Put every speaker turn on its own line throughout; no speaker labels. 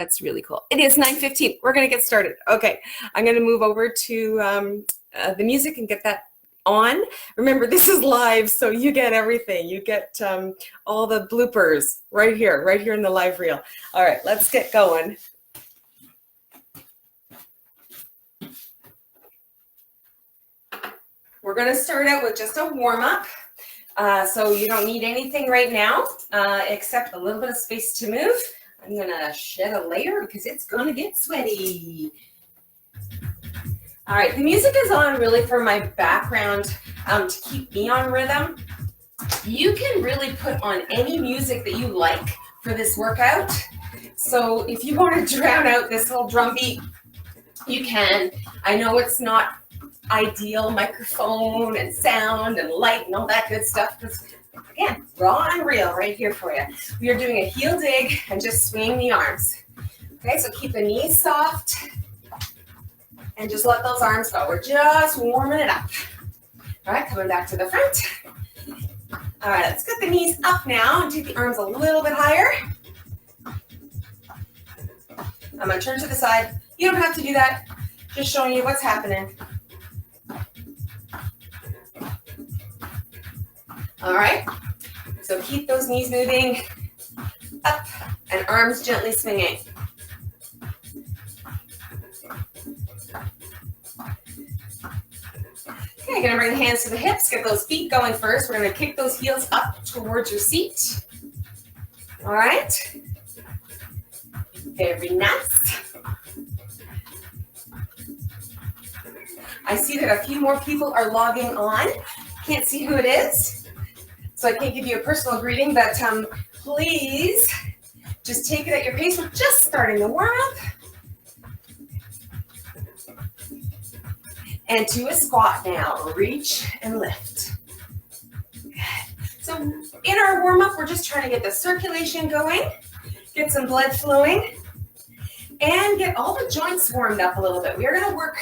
That's really cool. It is 9:15. We're going to get started. Okay, I'm going to move over to the music and get that on. Remember, this is live, so you get everything. You get all the bloopers right here in the live reel. All right, let's get going. We're going to start out with just a warm-up. So you don't need anything right now except a little bit of space to move. I'm going to shed a layer because it's going to get sweaty. All right, the music is on really for my background to keep me on rhythm. You can really put on any music that you like for this workout. So if you want to drown out this little drum beat, you can. I know it's not ideal microphone and sound and light and all that good stuff, because again, raw and real right here for you. We are doing a heel dig and just swinging the arms. Okay, so keep the knees soft and just let those arms go. We're just warming it up. All right, coming back to the front. All right, let's get the knees up now and take the arms a little bit higher. I'm gonna turn to the side. You don't have to do that, just showing you what's happening. All right, so keep those knees moving up and arms gently swinging. Okay, gonna bring the hands to the hips, get those feet going first. We're gonna kick those heels up towards your seat. All right, very nice. I see that a few more people are logging on. Can't see who it is, so I can't give you a personal greeting, but please just take it at your pace. We're just starting the warm-up. And to a squat now. Reach and lift. Good. So in our warm-up, we're just trying to get the circulation going, get some blood flowing, and get all the joints warmed up a little bit. We are going to work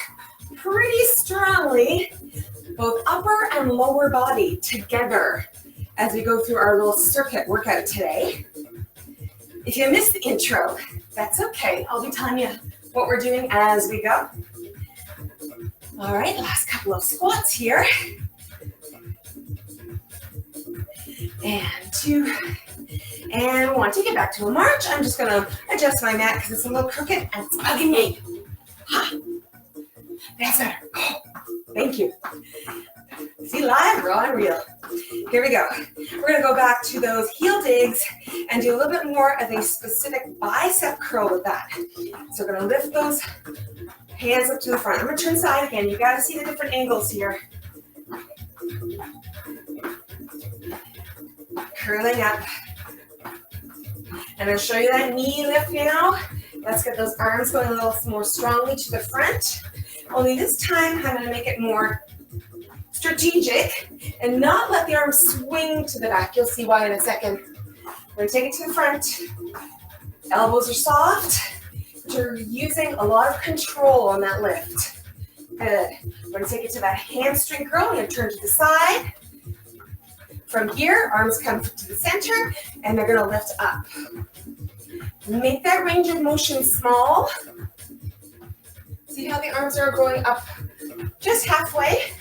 pretty strongly both upper and lower body together as we go through our little circuit workout today. If you missed the intro, that's okay. I'll be telling you what we're doing as we go. All right, last couple of squats here. And 2, and 1. Take it back to a march. I'm just gonna adjust my mat because it's a little crooked and it's bugging me. That's better. Oh, thank you. See, live, raw and real. Here we go. We're gonna go back to those heel digs and do a little bit more of a specific bicep curl with that. So we're gonna lift those hands up to the front. I'm gonna turn side again. You gotta see the different angles here. Curling up. And I'll show you that knee lift now. Let's get those arms going a little more strongly to the front. Only this time, I'm gonna make it more strategic and not let the arms swing to the back. You'll see why in a second. We're gonna take it to the front. Elbows are soft. You're using a lot of control on that lift. Good. We're gonna take it to that hamstring curl. We're gonna turn to the side. From here, arms come to the center, and they're gonna lift up. Make that range of motion small. See how the arms are going up just halfway?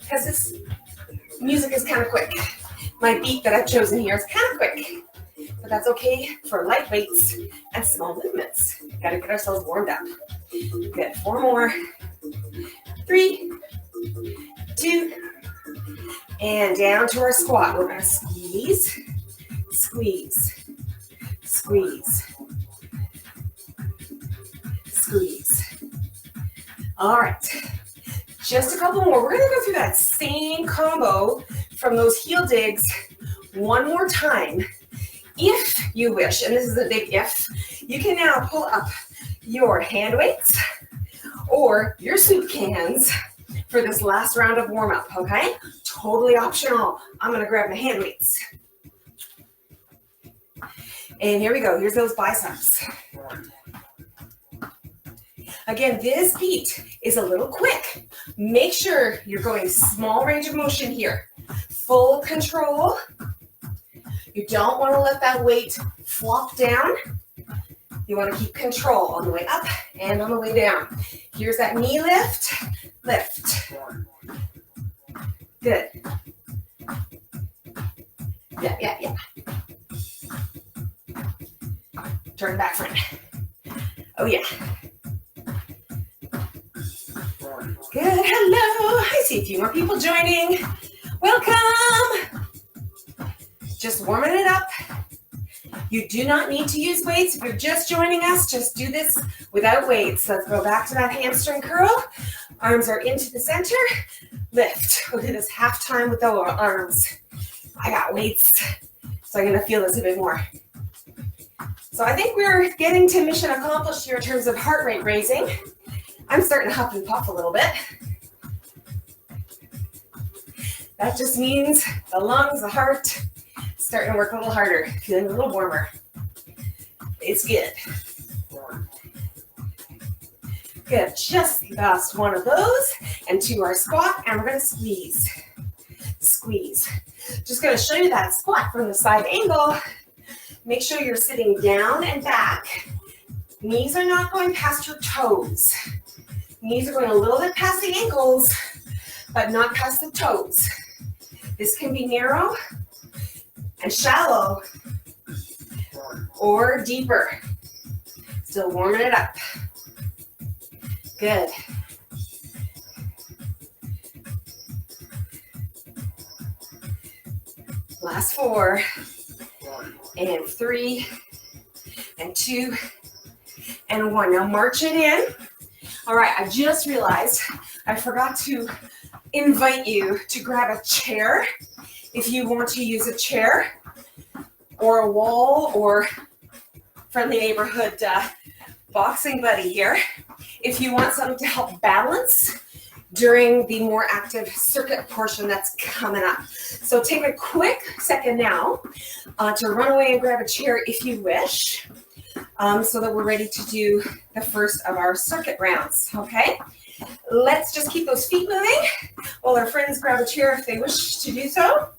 Because this music is kind of quick. My beat that I've chosen here is kind of quick, but that's okay for light weights and small movements. Gotta get ourselves warmed up. Good, 4 more. 3, 2, and down to our squat. We're gonna squeeze, squeeze, squeeze, squeeze. All right, just a couple more. We're gonna go through that same combo from those heel digs one more time. If you wish, and this is a big if, you can now pull up your hand weights or your soup cans for this last round of warm-up, okay? Totally optional. I'm gonna grab my hand weights. And here we go, here's those biceps. Again, this beat is a little quick. Make sure you're going small range of motion here. Full control. You don't want to let that weight flop down. You want to keep control on the way up and on the way down. Here's that knee lift, lift. Good. Yeah. Turn back friend. Oh yeah. Good, hello. I see a few more people joining. Welcome. Just warming it up. You do not need to use weights. If you're just joining us, just do this without weights. Let's go back to that hamstring curl. Arms are into the center. Lift. We'll do this half time with the arms. I got weights, so I'm gonna feel this a bit more. So I think we're getting to mission accomplished here in terms of heart rate raising. I'm starting to huff and puff a little bit. That just means the lungs, the heart, starting to work a little harder, feeling a little warmer. It's good. Good, just last one of those, and to our squat, and we're gonna squeeze. Squeeze. Just gonna show you that squat from the side angle. Make sure you're sitting down and back. Knees are not going past your toes. Knees are going a little bit past the ankles, but not past the toes. This can be narrow and shallow or deeper. Still warming it up. Good. Last 4 and 3 and 2 and 1. Now march it in. All right, I just realized I forgot to invite you to grab a chair if you want to use a chair or a wall or friendly neighborhood boxing buddy here. If you want something to help balance during the more active circuit portion that's coming up. So take a quick second now to run away and grab a chair if you wish, so that we're ready to do the first of our circuit rounds, okay? Let's just keep those feet moving while our friends grab a chair if they wish to do so.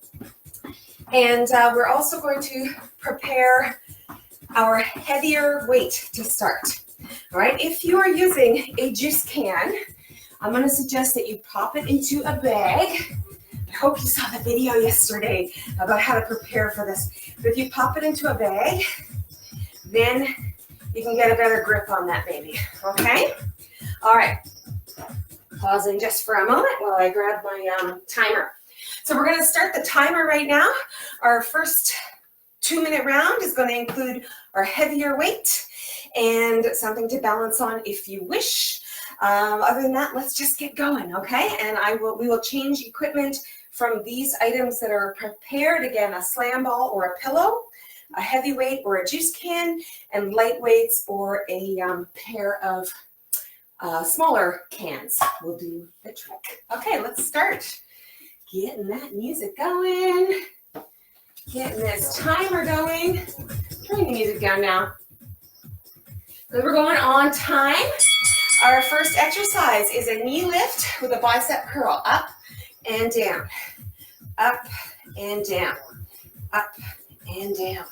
And we're also going to prepare our heavier weight to start. All right, if you are using a juice can, I'm going to suggest that you pop it into a bag. I hope you saw the video yesterday about how to prepare for this. But if you pop it into a bag, then you can get a better grip on that baby, okay? All right, pausing just for a moment while I grab my timer. So we're going to start the timer right now. Our first 2-minute round is going to include our heavier weight and something to balance on if you wish. Other than that, let's just get going, okay? And we will change equipment from these items that are prepared. Again, a slam ball or a pillow, a heavyweight or a juice can, and lightweights or a pair of smaller cans will do the trick. Okay, let's start. Getting that music going. Getting this timer going. Turning the music down now. So we're going on time. Our first exercise is a knee lift with a bicep curl. Up and down. Up and down. Up and down.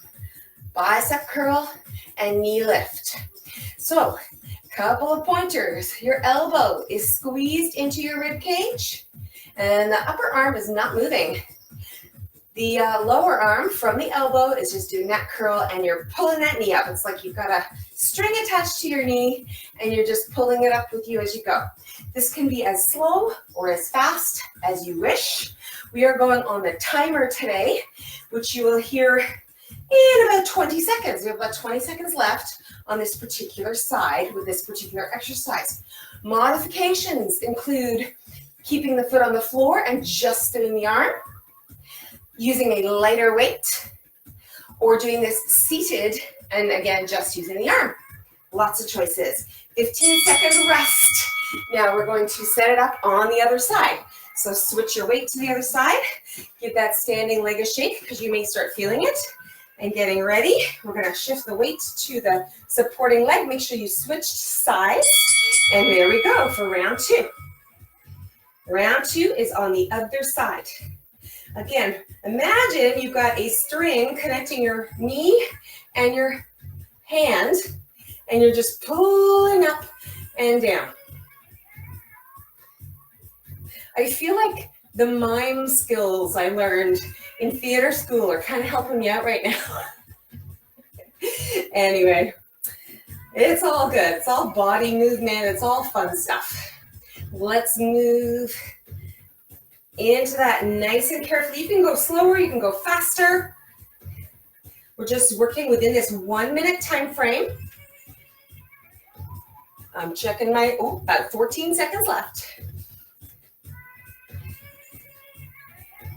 Bicep curl and knee lift. So, couple of pointers. Your elbow is squeezed into your rib cage and the upper arm is not moving. The lower arm from the elbow is just doing that curl and you're pulling that knee up. It's like you've got a string attached to your knee and you're just pulling it up with you as you go. This can be as slow or as fast as you wish. We are going on the timer today, which you will hear in about 20 seconds. We have about 20 seconds left on this particular side with this particular exercise. Modifications include keeping the foot on the floor and just spinning the arm, using a lighter weight, or doing this seated and again just using the arm. Lots of choices. 15-second rest. Now we're going to set it up on the other side. So switch your weight to the other side. Give that standing leg a shake because you may start feeling it. And getting ready, we're going to shift the weight to the supporting leg. Make sure you switched sides. And there we go for round 2. Round 2 is on the other side. Again, imagine you've got a string connecting your knee and your hand, And you're just pulling up and down. I feel like the mime skills I learned in theater school are kind of helping me out right now. Anyway, it's all good. It's all body movement. It's all fun stuff. Let's move into that nice and carefully. You can go slower, you can go faster. We're just working within this 1 minute time frame. I'm checking my, about 14 seconds left.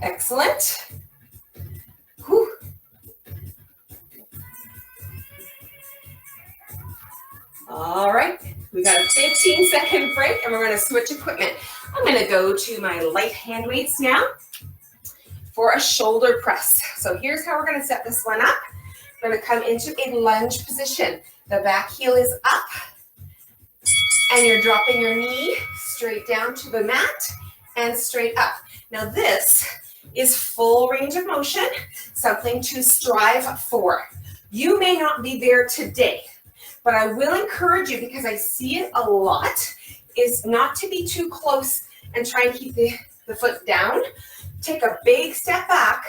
Excellent. Whew. All right, we got a 15-second break and we're gonna switch equipment. I'm gonna go to my light hand weights now for a shoulder press. So here's how we're gonna set this one up. We're gonna come into a lunge position. The back heel is up and you're dropping your knee straight down to the mat and straight up. Now this is full range of motion, something to strive for. You may not be there today, but I will encourage you, because I see it a lot, is not to be too close and try and keep the foot down. Take a big step back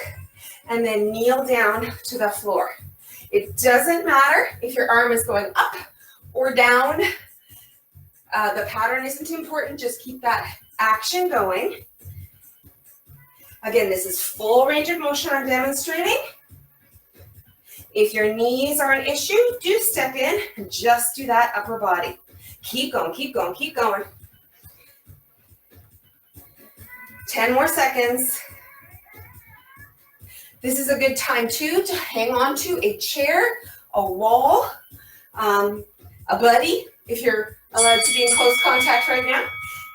and then kneel down to the floor. It doesn't matter if your arm is going up or down. The pattern isn't important. Just keep that action going. Again, this is full range of motion I'm demonstrating. If your knees are an issue, do step in and just do that upper body. Keep going, keep going, keep going. 10 more seconds. This is a good time too to hang on to a chair, a wall, a buddy, if you're allowed to be in close contact right now.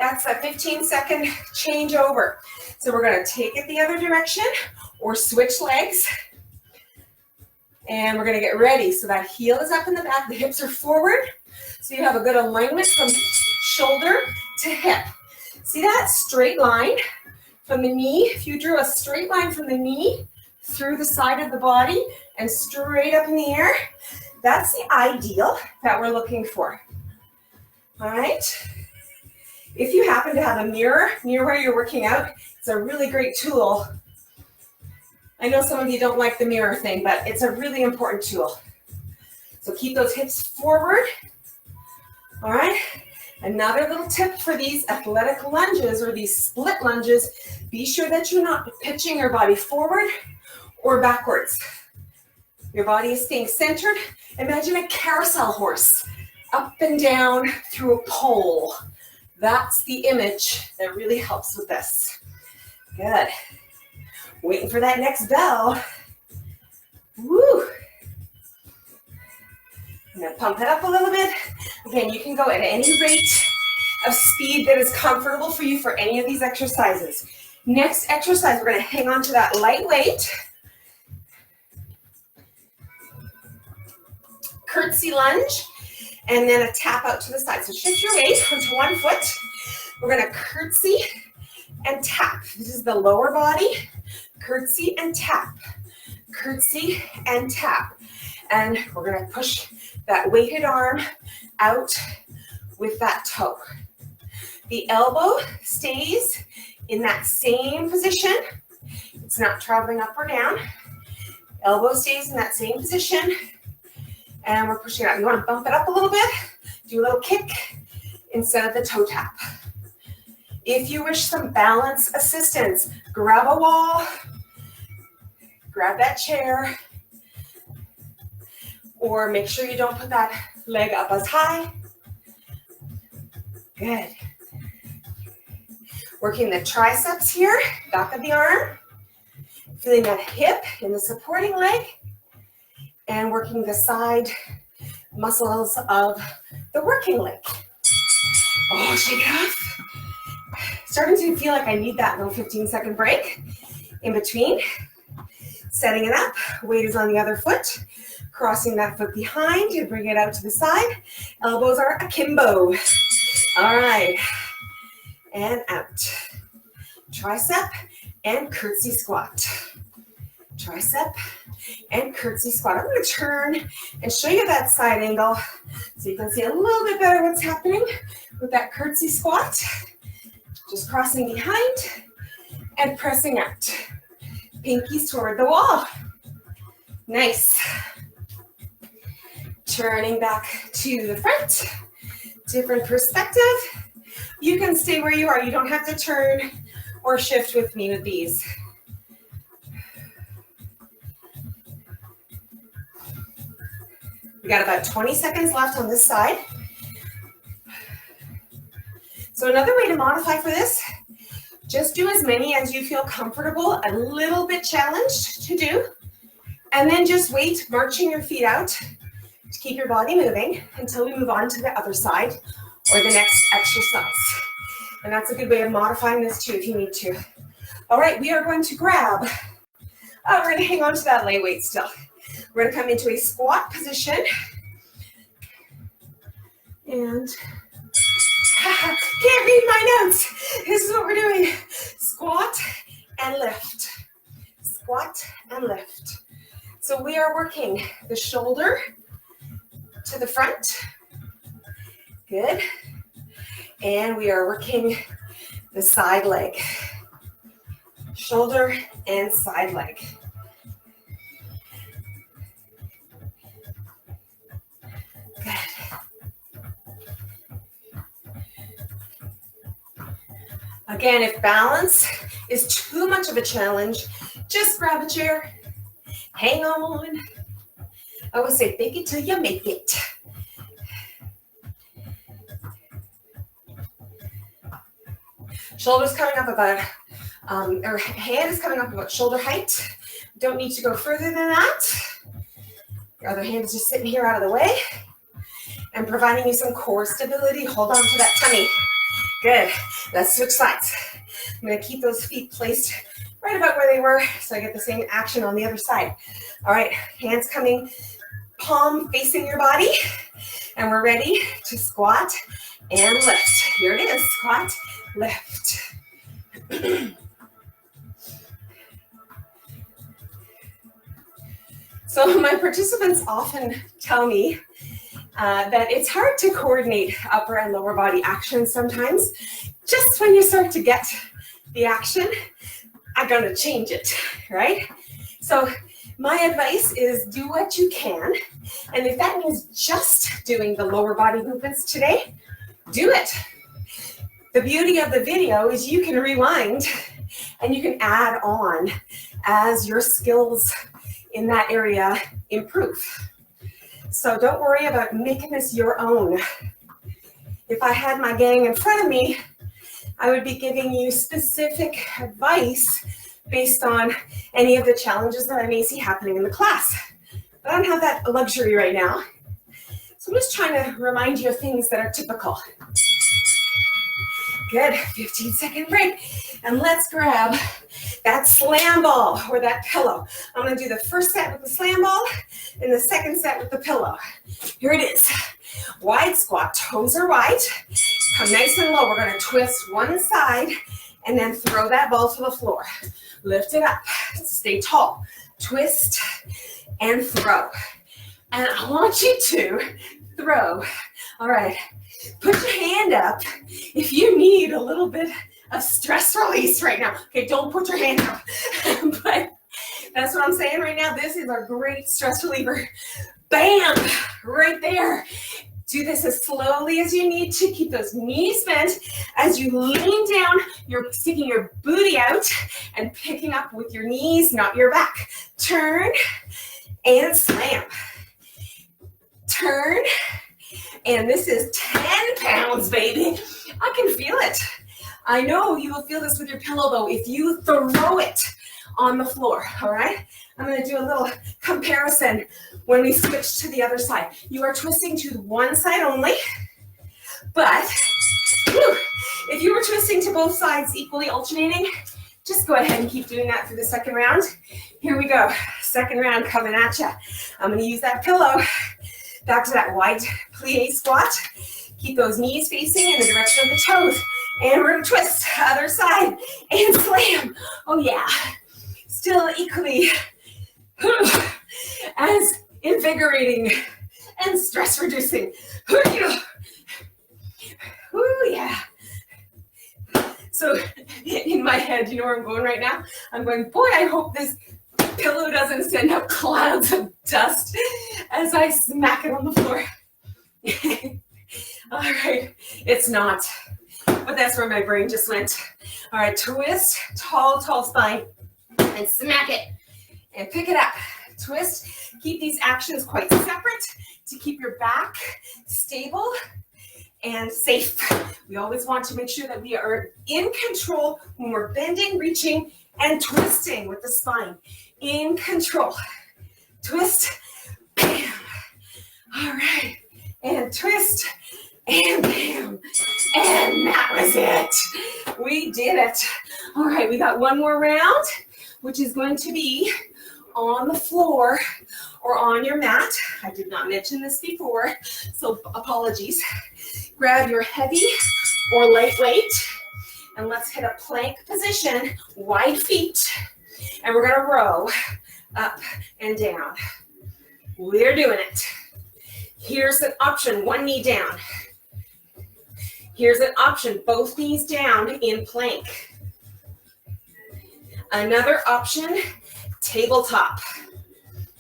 That's a 15-second changeover. So we're gonna take it the other direction or switch legs. And we're gonna get ready. So that heel is up in the back, the hips are forward. So you have a good alignment from shoulder to hip. See that straight line from the knee? If you drew a straight line from the knee through the side of the body and straight up in the air, that's the ideal that we're looking for. All right. If you happen to have a mirror near where you're working out, it's a really great tool. I know some of you don't like the mirror thing, but it's a really important tool. So keep those hips forward. All right. Another little tip for these athletic lunges or these split lunges, be sure that you're not pitching your body forward or backwards. Your body is staying centered. Imagine a carousel horse up and down through a pole. That's the image that really helps with this. Good. Waiting for that next bell. Woo. I'm gonna pump it up a little bit. Again, you can go at any rate of speed that is comfortable for you for any of these exercises. Next exercise, we're gonna hang on to that light weight. Curtsy lunge, and then a tap out to the side. So shift your weight onto one foot. We're gonna curtsy and tap. This is the lower body. Curtsy and tap. Curtsy and tap. And we're gonna push that weighted arm out with that toe. The elbow stays in that same position. It's not traveling up or down. Elbow stays in that same position. And we're pushing it out. You want to bump it up a little bit, do a little kick instead of the toe tap. If you wish some balance assistance, grab a wall, grab that chair, or make sure you don't put that leg up as high. Good. Working the triceps here, back of the arm, feeling that hip in the supporting leg, and working the side muscles of the working leg. Oh, shake it off. Starting to feel like I need that little 15-second break in between. Setting it up, weight is on the other foot, crossing that foot behind and bring it out to the side. Elbows are akimbo. All right, and out. Tricep and curtsy squat. tricep, and curtsy squat. I'm going to turn and show you that side angle so you can see a little bit better what's happening with that curtsy squat. Just crossing behind and pressing out. Pinkies toward the wall. Nice. Turning back to the front. Different perspective. You can stay where you are. You don't have to turn or shift with me with these. We got about 20 seconds left on this side. So another way to modify for this, just do as many as you feel comfortable, a little bit challenged to do, and then just wait, marching your feet out to keep your body moving until we move on to the other side or the next exercise. And that's a good way of modifying this too if you need to. All right, we are going to grab, we're going to hang on to that lay weight still. We're going to come into a squat position. And can't read my notes. This is what we're doing. Squat and lift. Squat and lift. So we are working the shoulder to the front. Good. And we are working the side leg. Shoulder and side leg. Good. Again, if balance is too much of a challenge, just grab a chair, hang on. I always say, fake it till you make it. Shoulders coming up about, or hand is coming up about shoulder height. Don't need to go further than that. Your other hand is just sitting here out of the way and providing you some core stability. Hold on to that tummy. Good. Let's switch sides. I'm going to keep those feet placed right about where they were so I get the same action on the other side. All right, hands coming, palm facing your body, and we're ready to squat and lift. Here it is, squat, lift. So my participants often tell me that it's hard to coordinate upper and lower body action sometimes. Just when you start to get the action, I'm going to change it, right? So my advice is do what you can. And if that means just doing the lower body movements today, do it. The beauty of the video is you can rewind and you can add on as your skills in that area improve. So don't worry about making this your own. If I had my gang in front of me, I would be giving you specific advice based on any of the challenges that I may see happening in the class. But I don't have that luxury right now. So I'm just trying to remind you of things that are typical. Good, 15-second break. And let's grab that slam ball or that pillow. I'm going to do the first set with the slam ball and the second set with the pillow. Here it is. Wide squat, toes are wide. Come nice and low. We're going to twist one side and then throw that ball to the floor. Lift it up. Stay tall. Twist and throw. And I want you to throw. All right. Put your hand up if you need a little bit of stress release right now. Okay, don't put your hand up. But that's what I'm saying right now. This is a great stress reliever. Bam! Right there. Do this as slowly as you need to. Keep those knees bent. As you lean down, you're sticking your booty out and picking up with your knees, not your back. Turn and slam. Turn. And this is 10 pounds, baby. I can feel it. I know you will feel this with your pillow, though, if you throw it on the floor, all right? I'm going to do a little comparison when we switch to the other side. You are twisting to one side only, but if you were twisting to both sides equally alternating, just go ahead and keep doing that for the second round. Here we go. Second round coming at you. I'm going to use that pillow. Back to that wide plie squat. Keep those knees facing in the direction of the toes. And we're going to twist other side and slam. Oh yeah. Still equally as invigorating and stress reducing. Ooh, yeah. So in my head, you know where I'm going right now? I'm going, boy, I hope this pillow doesn't send up clouds of dust as I smack it on the floor. All right, it's not, but that's where my brain just went. All right, twist, tall spine, and smack it, and pick it up. Twist, keep these actions quite separate to keep your back stable and safe. We always want to make sure that we are in control when we're bending, reaching, and twisting with the spine. In control. Twist, bam. All right, and twist, and bam. And that was it. We did it. All right, we got one more round, which is going to be on the floor or on your mat. I did not mention this before, so apologies. Grab your heavy or lightweight, and let's hit a plank position, wide feet, and we're gonna row up and down. We're doing it. Here's an option, one knee down. Here's an option, both knees down in plank. Another option, tabletop.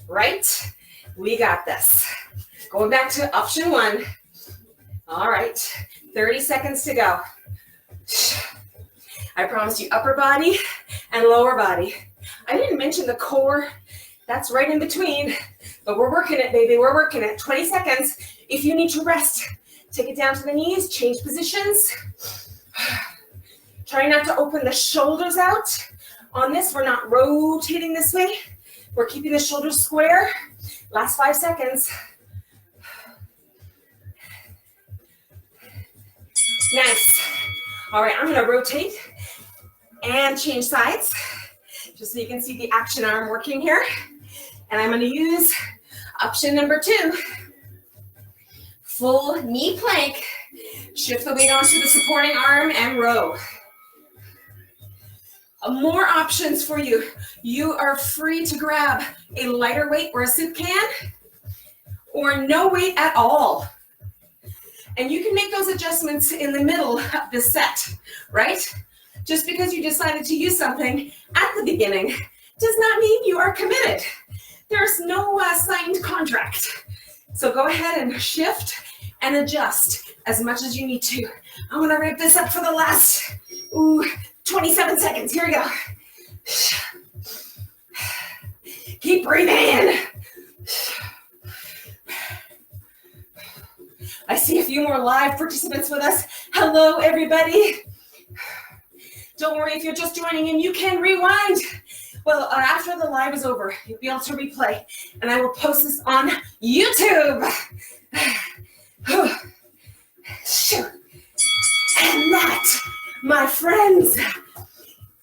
Right? We got this. Going back to option one. All right, 30 seconds to go. I promised you upper body and lower body. I didn't mention the core. That's right in between, but we're working it, baby. We're working it. 20 seconds. If you need to rest, take it down to the knees, change positions. Try not to open the shoulders out. On this, we're not rotating this way. We're keeping the shoulders square. Last 5 seconds. Nice. All right, I'm gonna rotate and change sides just so you can see the action arm working here. And I'm gonna use option number 2. Full knee plank. Shift the weight onto the supporting arm and row. More options for you. You are free to grab a lighter weight or a soup can or no weight at all. And you can make those adjustments in the middle of the set, right? Just because you decided to use something at the beginning does not mean you are committed. There's no signed contract. So go ahead and shift and adjust as much as you need to. I'm gonna wrap this up for the last 27 seconds. Here we go. Keep breathing in. I see a few more live participants with us. Hello, everybody. Don't worry if you're just joining in, you can rewind. Well, after the live is over, you'll be able to replay, and I will post this on YouTube. Shoot. And that, my friends,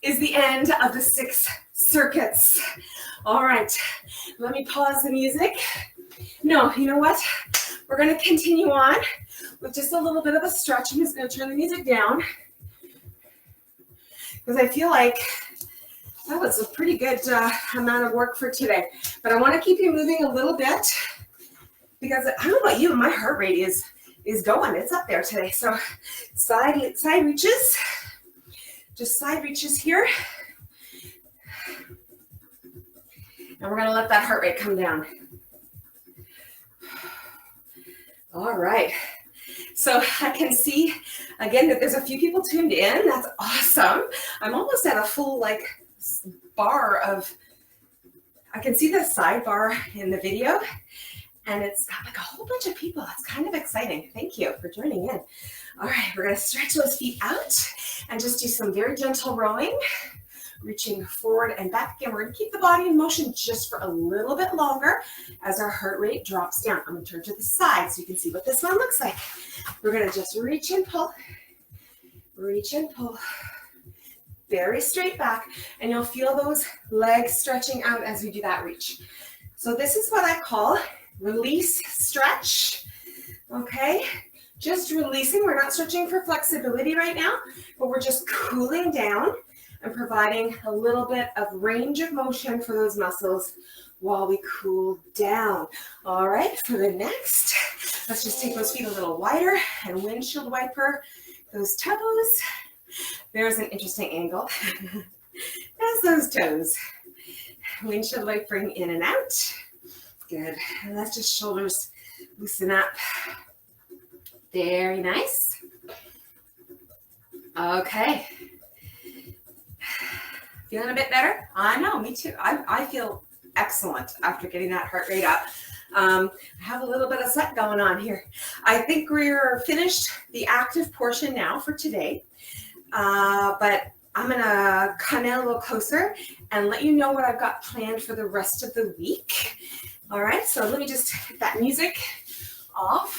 is the end of the 6 circuits. All right, let me pause the music. No, you know what? We're gonna continue on with just a little bit of a stretch. I'm just gonna turn the music down because I feel like that was a pretty good amount of work for today. But I wanna keep you moving a little bit because I don't know about you, my heart rate is going, it's up there today. So side reaches, just side reaches here. And we're gonna let that heart rate come down. All right, so I can see again that there's a few people tuned in. That's awesome. I'm almost at a full bar of, I can see the sidebar in the video and it's got a whole bunch of people. It's kind of exciting. Thank you for joining in. All right, we're gonna stretch those feet out and just do some very gentle rowing, reaching forward and back. Again, we're gonna keep the body in motion just for a little bit longer as our heart rate drops down. I'm gonna turn to the side so you can see what this one looks like. We're gonna just reach and pull, very straight back, and you'll feel those legs stretching out as we do that reach. So this is what I call release stretch, okay? Just releasing, we're not stretching for flexibility right now, but we're just cooling down and providing a little bit of range of motion for those muscles while we cool down. All right, for the next, let's just take those feet a little wider and windshield wiper those toes. There's an interesting angle. There's those toes. Windshield wipering in and out. Good. And let's just shoulders loosen up. Very nice. Okay. Feeling a bit better? I know, me too. I feel excellent after getting that heart rate up. I have a little bit of sweat going on here. I think we're finished the active portion now for today. But I'm gonna come in a little closer and let you know what I've got planned for the rest of the week. All right, so let me just get that music off.